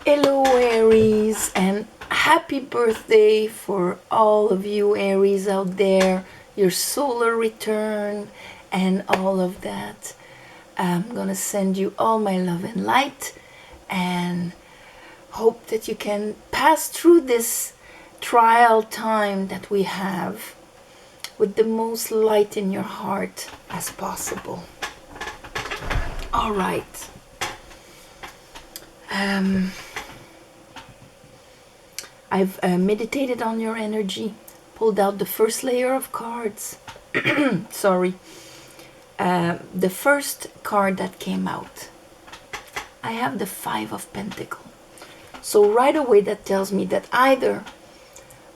Hello Aries, and happy birthday for all of you Aries out there, your solar return and all of that. I'm gonna send you all my love and light and hope that you can pass through this trial time that we have with the most light in your heart as possible. All right. I've meditated on your energy, pulled out the first layer of cards. Sorry. The first card that came out, I have the Five of Pentacle. So right away that tells me that either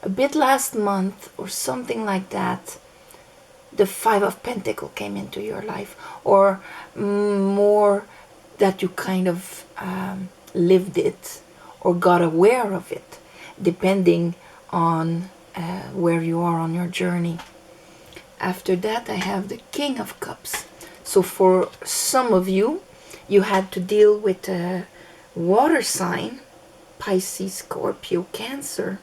a bit last month or something like that, the Five of Pentacle came into your life, or more that you kind of lived it or got aware of it, depending on where you are on your journey. After that, I have the King of Cups. So for some of you, you had to deal with a water sign, Pisces, Scorpio, Cancer,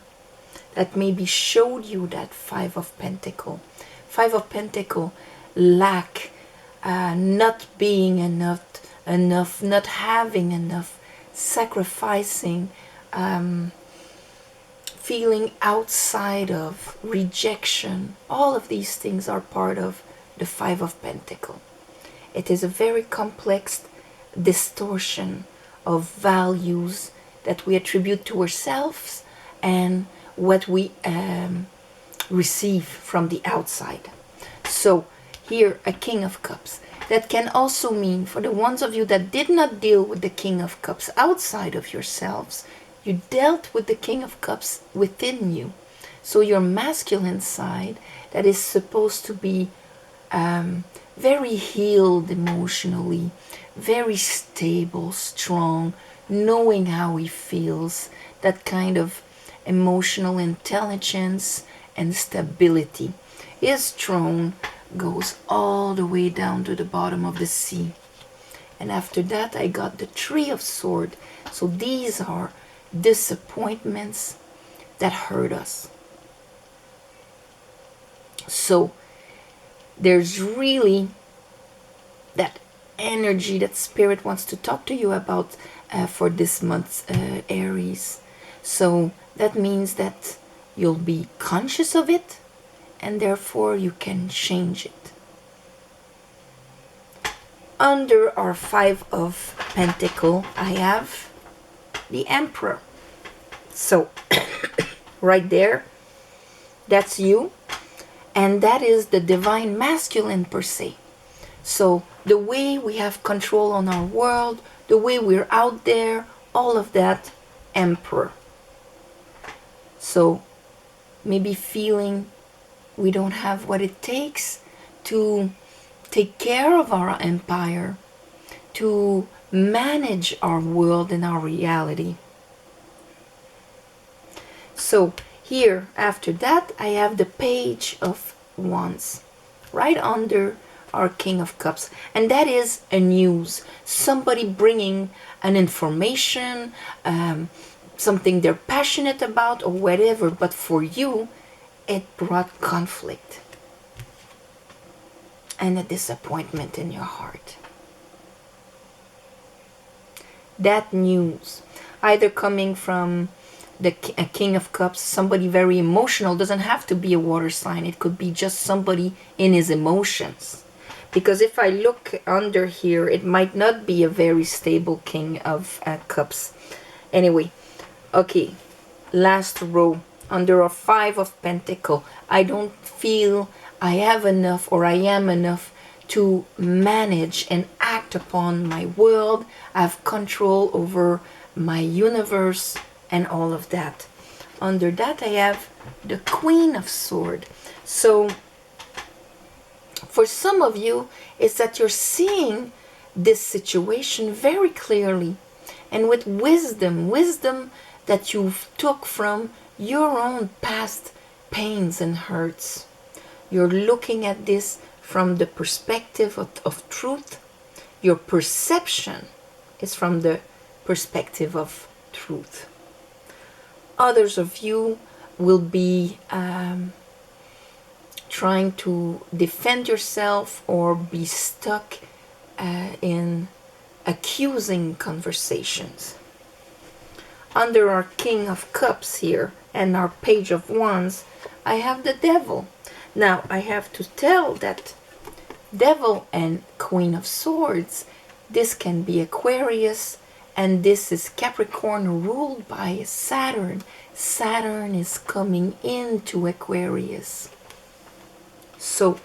that maybe showed you that Five of Pentacle. Five of Pentacle, lack, not being enough, not having enough, sacrificing, feeling outside of, rejection. All of these things are part of the Five of Pentacle. It is a very complex distortion of values that we attribute to ourselves and what we receive from the outside. So here, a King of Cups. That can also mean, for the ones of you that did not deal with the King of Cups outside of yourselves, you dealt with the King of Cups within you. So your masculine side, that is supposed to be very healed emotionally, very stable, strong, knowing how he feels, that kind of emotional intelligence and stability. His throne goes all the way down to the bottom of the sea. And after that, I got the Three of Swords. So these are disappointments that hurt us. So there's really that energy that Spirit wants to talk to you about for this month's Aries. So that means that you'll be conscious of it, and therefore you can change it. Under our Five of Pentacle, I have the Emperor. So right there, that's you, and that is the divine masculine per se. So the way we have control on our world, the way we're out there, all of that, Emperor. So maybe feeling we don't have what it takes to take care of our empire, to manage our world and our reality. So here, after that, I have the Page of Wands, right under our King of Cups. And that is a news. Somebody bringing an information, something they're passionate about or whatever. But for you, it brought conflict and a disappointment in your heart. That news, either coming from a King of Cups, somebody very emotional, doesn't have to be a water sign. It could be just somebody in his emotions. Because if I look under here, it might not be a very stable King of Cups. Anyway, okay, last row. Under a Five of Pentacle, I don't feel I have enough or I am enough to manage and act upon my world. I have control over my universe and all of that. Under that, I have the Queen of Swords. So for some of you, it's that you're seeing this situation very clearly and with wisdom that you've took from your own past pains and hurts. You're looking at this from the perspective of truth. Your perception is from the perspective of truth. Others of you will be trying to defend yourself or be stuck in accusing conversations. Under our King of Cups here and our Page of Wands, I have the Devil. Now, I have to tell that Devil and Queen of Swords, this can be Aquarius, and this is Capricorn ruled by Saturn. Saturn is coming into Aquarius. So,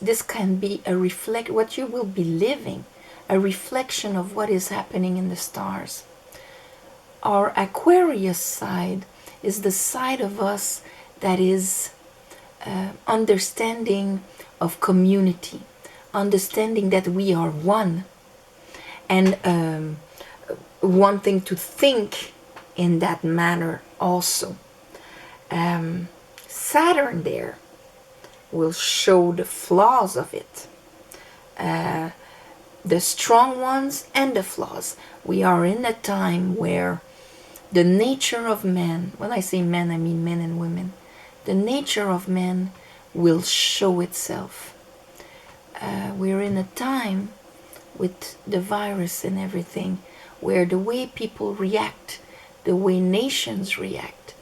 this can be what you will be living, a reflection of what is happening in the stars. Our Aquarius side is the side of us that is understanding of community, understanding that we are one, and wanting to think in that manner also. Saturn there will show the flaws of it, the strong ones and the flaws. We are in a time where the nature of man, when I say men, I mean men and women, the nature of man will show itself. We're in a time with the virus and everything where the way people react, the way nations react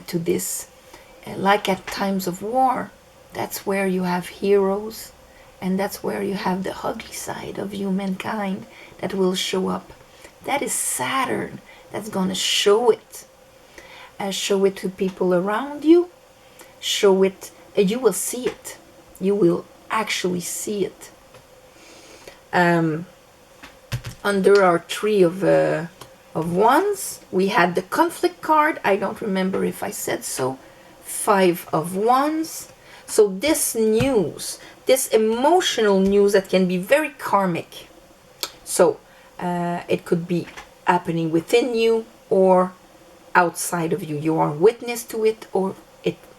to this, like at times of war, that's where you have heroes, and that's where you have the ugly side of humankind that will show up. That is Saturn that's going to show it. Show it to people around you. Show it, you will see it. You will actually see it. Under our Tree of Wands, we had the conflict card. I don't remember if I said so. 5 of Wands. So this news, this emotional news that can be very karmic. So it could be happening within you or outside of you. You are witness to it, or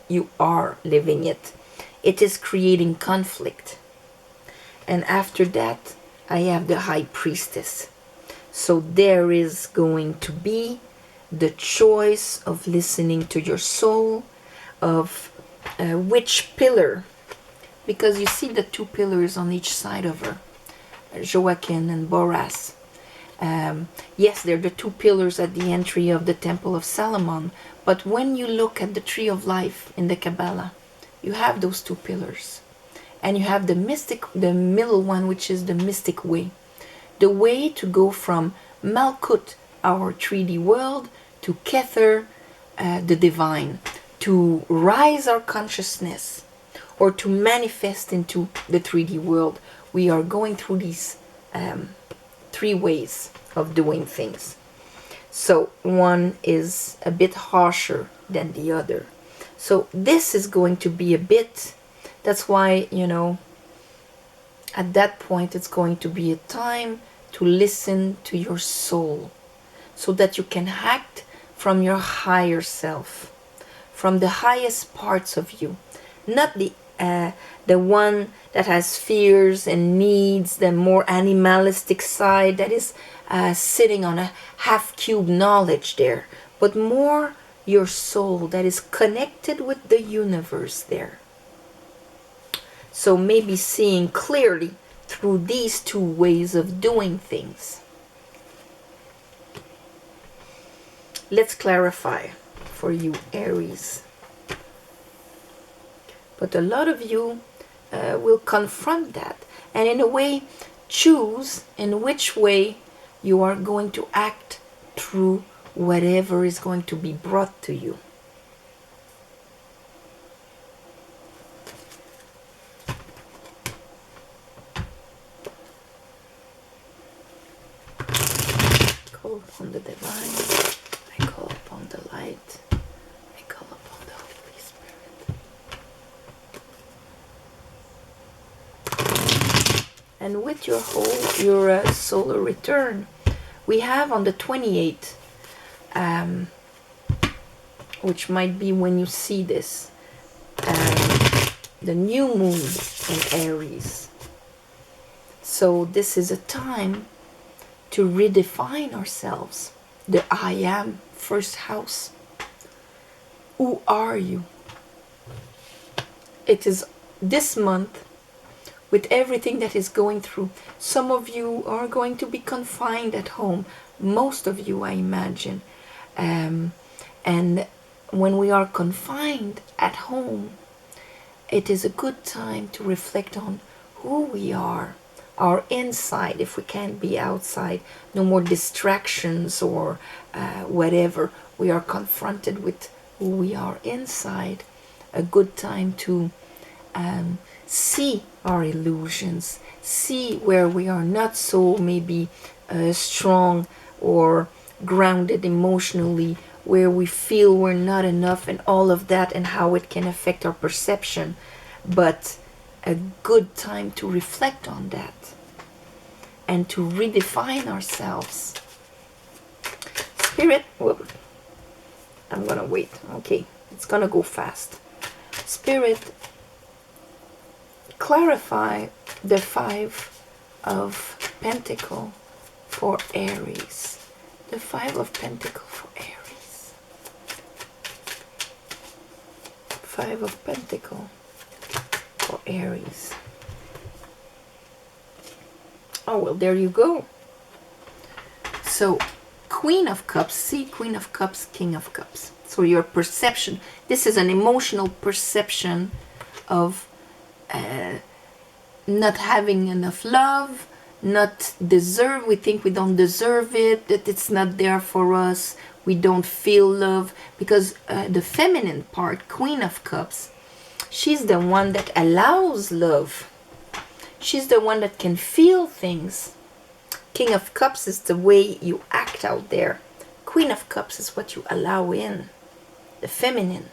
you are living it. It is creating conflict. And after that, I have the High Priestess. So there is going to be the choice of listening to your soul, of which pillar, because you see the 2 pillars on each side of her, Joachim and Boraz. Yes, they're the 2 pillars at the entry of the Temple of Solomon, but when you look at the Tree of Life in the Kabbalah, you have those 2 pillars, and you have the middle one, which is the mystic way, the way to go from Malkut, our 3D world, to Kether, the divine, to rise our consciousness, or to manifest into the 3D world. We are going through these 3 ways of doing things. So one is a bit harsher than the other. So this is going to be a bit, that's why, you know, at that point it's going to be a time to listen to your soul, so that you can act from your higher self, from the highest parts of you, not the one that has fears and needs, the more animalistic side that is sitting on a half-cube knowledge there, but more your soul that is connected with the universe there. So maybe seeing clearly through these 2 ways of doing things. Let's clarify for you, Aries. But a lot of you will confront that, and in a way choose in which way you are going to act through whatever is going to be brought to you. Call upon the divine, I call upon the light, I call upon the Holy Spirit. And with your solar return, we have on the 28th, which might be when you see this, the new moon in Aries. So So this is a time to redefine ourselves. The I am, first house. Who are you? It is this month, with everything that is going through. Some of you are going to be confined at home. Most of you, I imagine. And when we are confined at home, it is a good time to reflect on who we are, our inside, if we can't be outside. No more distractions or whatever. We are confronted with who we are inside. A good time to see our illusions, see where we are not so maybe strong or grounded emotionally, where we feel we're not enough and all of that, and how it can affect our perception. But a good time to reflect on that and to redefine ourselves. Spirit, whoop, I'm gonna wait. Okay, it's gonna go fast. Spirit, clarify the 5 of Pentacle for Aries. The 5 of Pentacle for Aries. 5 of Pentacle for Aries. Oh, well, there you go. So, Queen of Cups, see, Queen of Cups, King of Cups. So your perception, this is an emotional perception of not having enough love, not deserve, we think we don't deserve it, that it's not there for us, we don't feel love, because the feminine part, Queen of Cups, she's the one that allows love. She's the one that can feel things. King of Cups is the way you act out there. Queen of Cups is what you allow in, the feminine.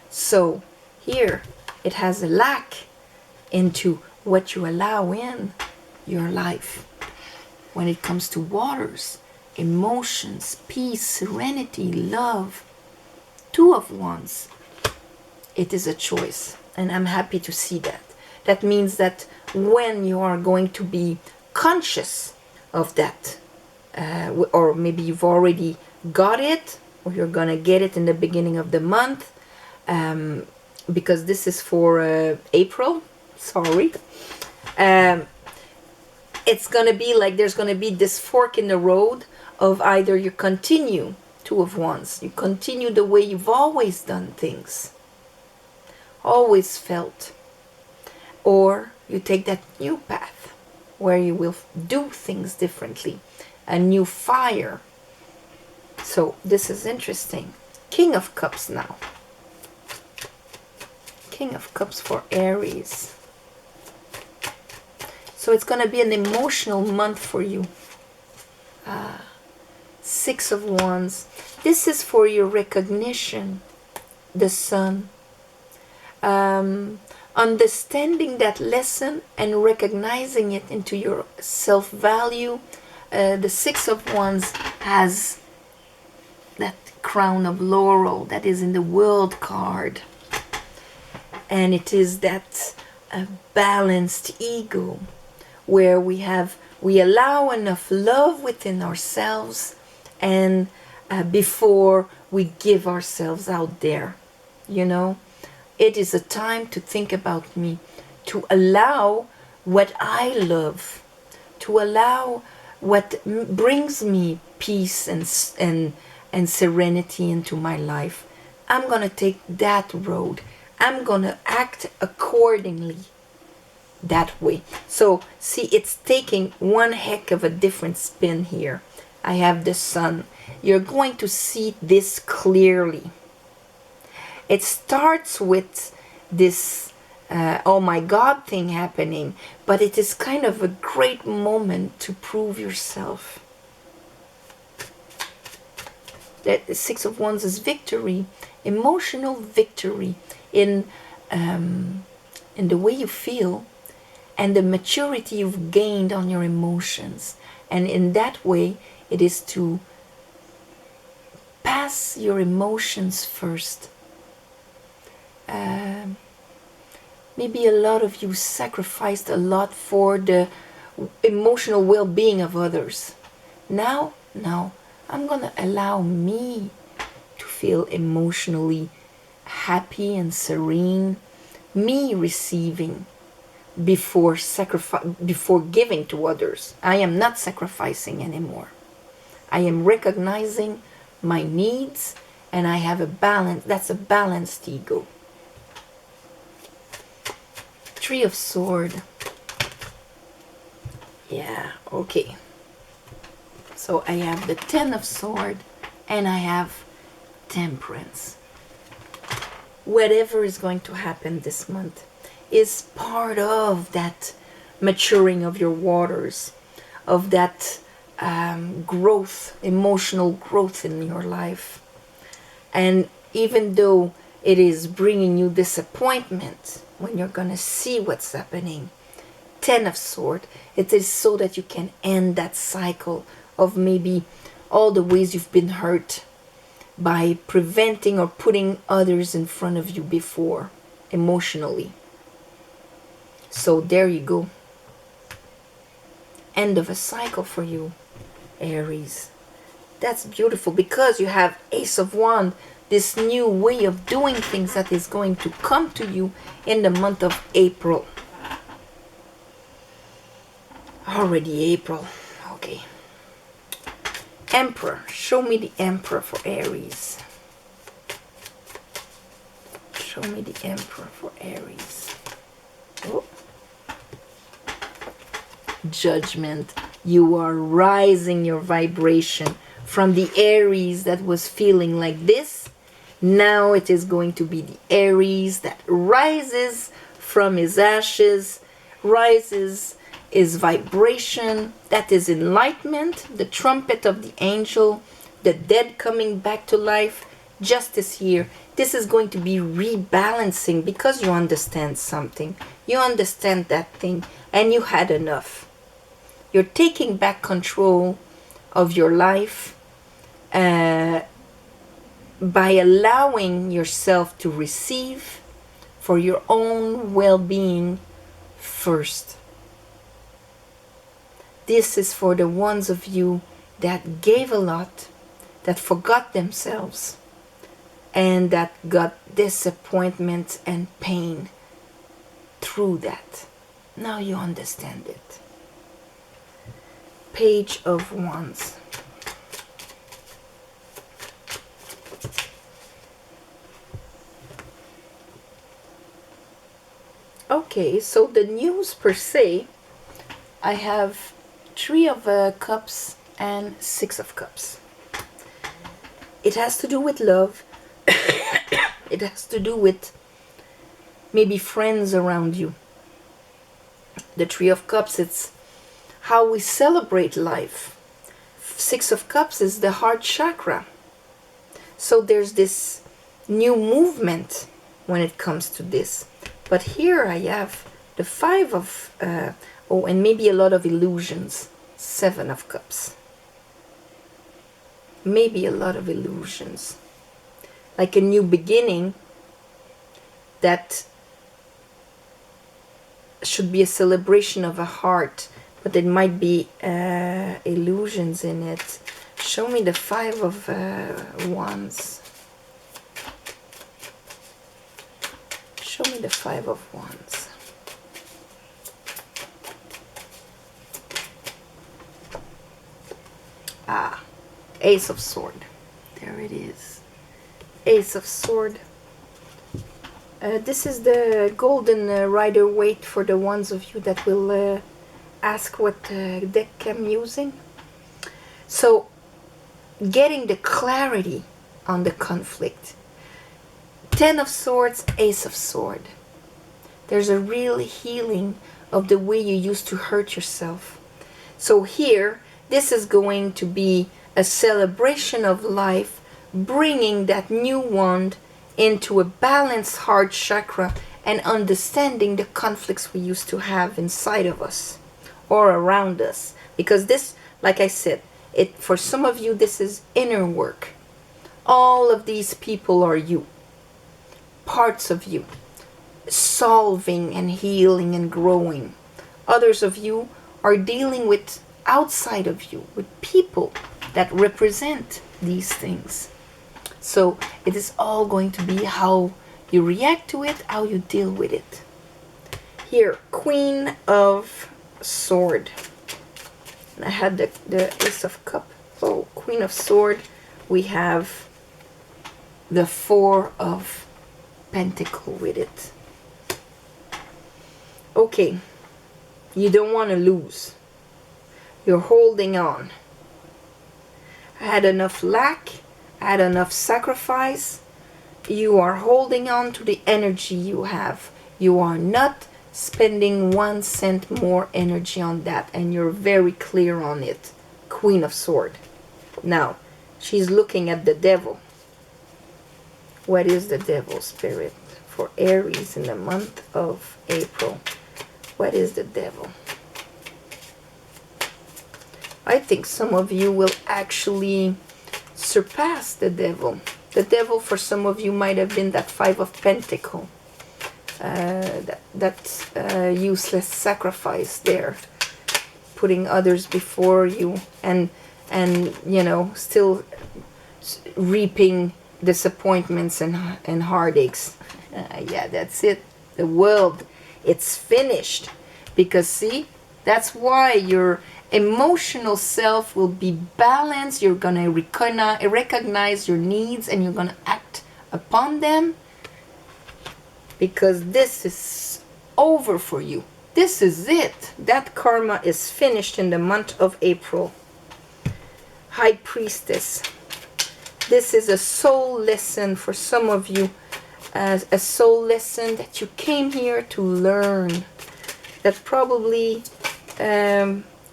So here it has a lack into what you allow in your life. When it comes to waters, emotions, peace, serenity, love, 2 of Wands, it is a choice. And I'm happy to see that. That means that when you are going to be conscious of that, or maybe you've already got it, or you're going to get it in the beginning of the month, because this is for April, sorry. It's going to be like there's going to be this fork in the road of either you continue, 2 of Wands, you continue the way you've always done things, always felt, or you take that new path where you will do things differently, a new fire. So this is interesting. King of Cups now. King of Cups for Aries. So it's going to be an emotional month for you. 6 of Wands. This is for your recognition. The Sun. Understanding that lesson and recognizing it into your self-value. The 6 of Wands has that crown of laurel that is in the World card. And it is that balanced ego where we allow enough love within ourselves, and before we give ourselves out there, you know. It is a time to think about me, to allow what I love, to allow what brings me peace and serenity into my life. I'm going to take that road. I'm going to act accordingly that way. So, see, it's taking one heck of a different spin here. I have the Sun. You're going to see this clearly. It starts with this oh my God thing happening, but it is kind of a great moment to prove yourself. That the 6 of Wands is victory, emotional victory in the way you feel and the maturity you've gained on your emotions. And in that way, it is to pass your emotions first. Maybe a lot of you sacrificed a lot for the emotional well-being of others. Now, I'm gonna allow me to feel emotionally happy and serene, me receiving before giving to others. I am not sacrificing anymore. I am recognizing my needs, and I have a balance. That's a balanced ego. Three of Swords. Yeah, okay. So I have the Ten of Swords and I have Temperance. Whatever is going to happen this month is part of that maturing of your waters, of that growth, emotional growth in your life. And even though it is bringing you disappointment when you're going to see what's happening, Ten of Swords, it is so that you can end that cycle of maybe all the ways you've been hurt by preventing or putting others in front of you before, emotionally. So there you go. End of a cycle for you, Aries. That's beautiful, because you have Ace of Wands, this new way of doing things that is going to come to you in the month of April. Already April. Okay. Emperor. Show me the Emperor for Aries. Show me the Emperor for Aries. Oh. Judgment. You are rising your vibration from the Aries that was feeling like this. Now it is going to be the Aries that rises from his ashes, rises his vibration. That is enlightenment, the trumpet of the angel, the dead coming back to life, justice here. This is going to be rebalancing, because you understand something. You understand that thing, and you had enough. You're taking back control of your life by allowing yourself to receive for your own well-being first. This is for the ones of you that gave a lot, that forgot themselves, and that got disappointment and pain through that. Now you understand it. Page of Wands. Okay, so the news per se, I have Three of Cups and Six of Cups. It has to do with love. It has to do with maybe friends around you. The Three of Cups, it's how we celebrate life. Six of Cups is the heart chakra. So there's this new movement when it comes to this. But here I have the Five of and maybe a lot of illusions. Seven of Cups. Maybe a lot of illusions. Like a new beginning that should be a celebration of a heart, but there might be illusions in it. Show me the Five of Wands. Show me the Five of Wands. Ah, Ace of Swords. There it is. Ace of Swords. This is the golden rider weight for the ones of you that will ask what deck I'm using. So, getting the clarity on the conflict. Ten of Swords, Ace of Swords. There's a real healing of the way you used to hurt yourself. So here, this is going to be a celebration of life, bringing that new wand into a balanced heart chakra and understanding the conflicts we used to have inside of us or around us. Because this, like I said, for some of you, this is inner work. All of these people are you, parts of you, solving and healing and growing. Others of you are dealing with outside of you, with people that represent these things. So it is all going to be how you react to it, how you deal with it. Here, Queen of Sword. I had the Ace of Cup. Oh, Queen of Sword. We have the Four of Pentacle with it. Okay, you don't want to lose. You're holding on. I had enough lack. I had enough sacrifice. You are holding on to the energy you have. You are not spending 1 cent more energy on that, and you're very clear on it. Queen of Sword. Now, she's looking at the devil. What is the devil spirit for Aries in the month of April? What is the devil? I think some of you will actually surpass the devil. The devil for some of you might have been that Five of Pentacle. That useless sacrifice there. Putting others before you and you know, still reaping disappointments and heartaches. Yeah, that's it. The world, it's finished. Because see, that's why your emotional self will be balanced. You're gonna recognize your needs and you're gonna act upon them, because this is over for you. This is it. That karma is finished in the month of April. High Priestess. This is a soul lesson for some of you, as a soul lesson that you came here to learn, that probably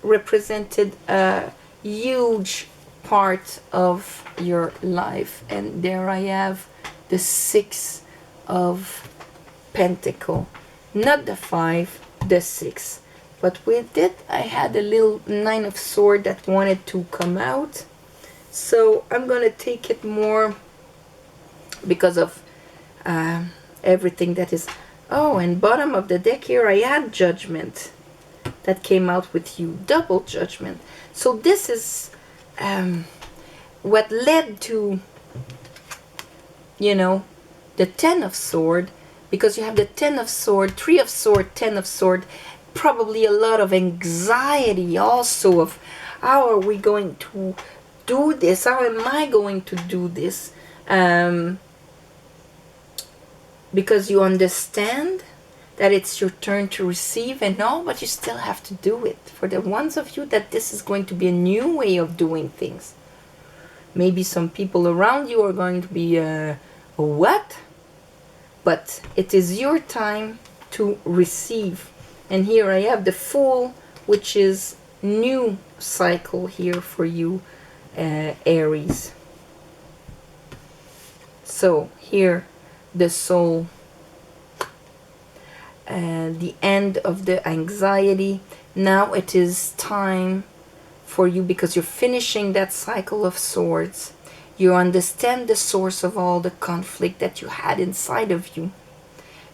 represented a huge part of your life. And there I have the Six of Pentacle, not the 5, the 6. But with it I had a little Nine of Sword that wanted to come out. So I'm gonna take it more because of everything that is. Oh, and bottom of the deck here I had Judgment that came out with you, double Judgment. So this is what led to, you know, the Ten of Sword, because you have the Ten of Sword, Three of Sword, Ten of Sword, probably a lot of anxiety also of how are we going to do this, how am I going to do this, because you understand that it's your turn to receive and all, but you still have to do it. For the ones of you that this is going to be a new way of doing things, maybe some people around you are going to be what? But it is your time to receive. And here I have the Fool, which is new cycle here for you, Aries. So here the Soul, the end of the anxiety. Now it is time for you, because you're finishing that cycle of swords. You understand the source of all the conflict that you had inside of you,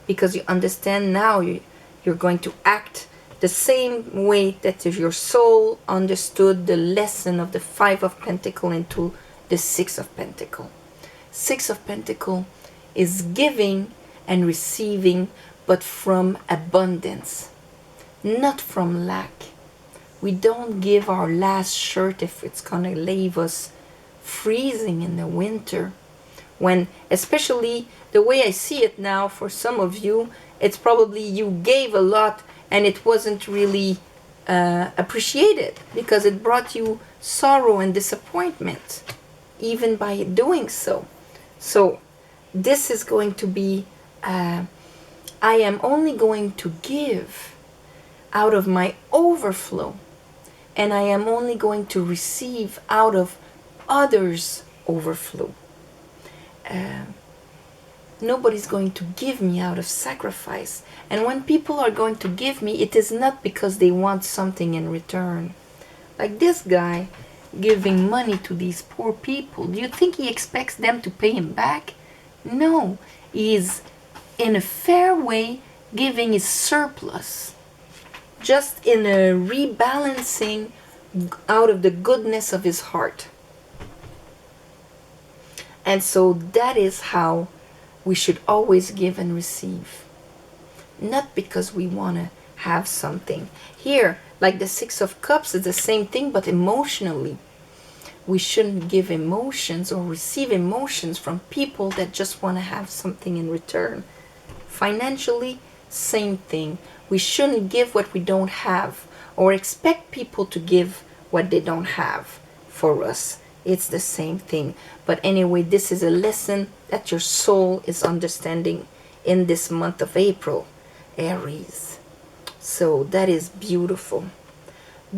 because you understand now you're going to act the same way that your soul understood the lesson of the Five of Pentacle into the Six of Pentacle. Six of Pentacle is giving and receiving, but from abundance, not from lack. We don't give our last shirt if it's gonna leave us freezing in the winter. When, especially the way I see it now, for some of you, it's probably you gave a lot and it wasn't really appreciated, because it brought you sorrow and disappointment even by doing so. So this is going to be I am only going to give out of my overflow, and I am only going to receive out of others' overflow. Nobody's going to give me out of sacrifice. And when people are going to give me, it is not because they want something in return. Like this guy giving money to these poor people. Do you think he expects them to pay him back? No. He is in a fair way giving his surplus, just in a rebalancing out of the goodness of his heart. And so that is how we should always give and receive. Not because we want to have something. Here, like the Six of Cups, is the same thing, but emotionally. We shouldn't give emotions or receive emotions from people that just want to have something in return. Financially, same thing. We shouldn't give what we don't have or expect people to give what they don't have for us. It's the same thing. But anyway, this is a lesson that your soul is understanding in this month of April, Aries. So that is beautiful.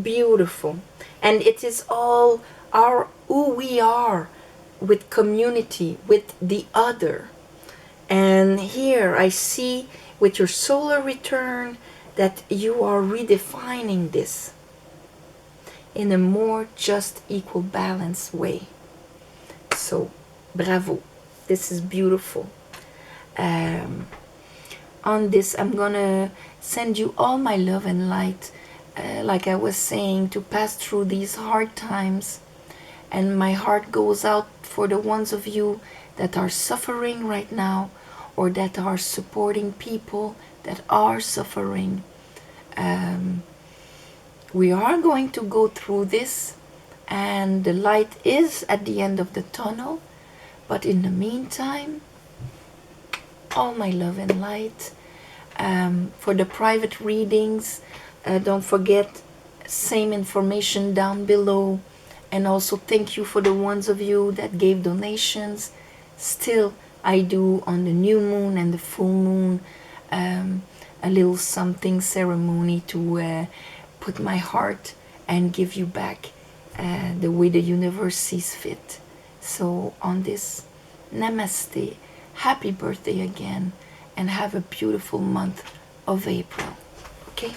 Beautiful. And it is all our who we are with community, with the other. And here I see with your solar return that you are redefining this in a more just, equal, balanced way. So, bravo. This is beautiful. On this, I'm gonna send you all my love and light, like I was saying, to pass through these hard times. And my heart goes out for the ones of you that are suffering right now, or that are supporting people that are suffering. We are going to go through this, and the light is at the end of the tunnel. But in the meantime, all my love and light. For the private readings, don't forget, same information down below. And also thank you for the ones of you that gave donations. Still, I do on the new moon and the full moon a little something ceremony to put my heart and give you back the way the universe sees fit. So on this, namaste, happy birthday again, and have a beautiful month of April. Okay?